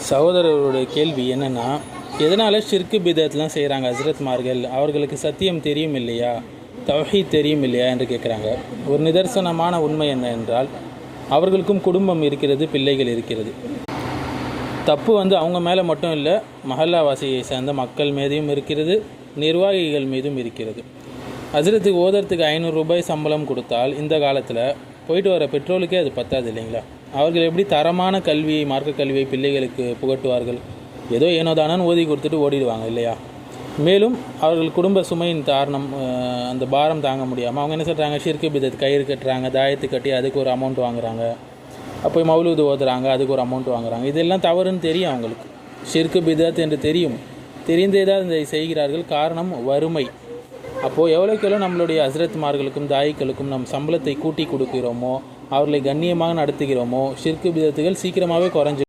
சகோதரருடைய கேள்வி என்னென்னா, எதனால் ஷிர்கு பிதத்லாம் செய்கிறாங்க ஹஸ்ரத்மார்கள்? அவர்களுக்கு சத்தியம் தெரியும் இல்லையா, தௌஹீத் தெரியும் இல்லையா என்று கேட்குறாங்க. ஒரு நிதர்சனமான உண்மை என்ன என்றால், அவர்களுக்கும் குடும்பம் இருக்கிறது, பிள்ளைகள் இருக்கிறது. தப்பு அவங்க மேலே மட்டும் இல்லை, மஹல்லாவாசியை சேர்ந்த மக்கள் மீதும் இருக்கிறது, நிர்வாகிகள் மீதும் இருக்கிறது. ஹஸ்ரத்துக்கு ஓதறதுக்கு 500 ரூபாய் சம்பளம் கொடுத்தால் இந்த காலத்தில் போயிட்டு வர பெட்ரோலுக்கே அது பத்தாது இல்லைங்களா? அவர்கள் எப்படி தரமான கல்வியை, மார்க்க கல்வியை பிள்ளைகளுக்கு புகட்டுவார்கள்? ஏதோ ஏனோதானு ஓதி கொடுத்துட்டு ஓடிடுவாங்க இல்லையா? மேலும் அவர்கள் குடும்ப சுமையின் காரணம், அந்த பாரம் தாங்க முடியாமல் அவங்க என்ன சொல்கிறாங்க, ஷிர்கு பிதத், கயிறு கட்டுறாங்க, தாயத்து கட்டி அதுக்கு ஒரு அமௌண்ட் வாங்குறாங்க, அப்போ மௌலூது ஓதுறாங்க, அதுக்கு ஒரு அமௌண்ட் வாங்குறாங்க. இதெல்லாம் தவறுன்னு தெரியும் அவங்களுக்கு. ஷிர்கு பிதத் என்று தெரிந்தே தான் இதை செய்கிறார்கள். காரணம் வறுமை. அப்போது எவ்வளோக்கெவ்வளோ நம்மளுடைய ஹஸ்ரத்மார்களுக்கும் தாயிக்களுக்கும் நம் சம்பளத்தை கூட்டி கொடுக்கிறோமோ, அவர்களை கண்ணியமாக நடத்துகிறோமோ, ஷிர்கு பிதத்துகள் சீக்கிரமாகவே குறைஞ்சி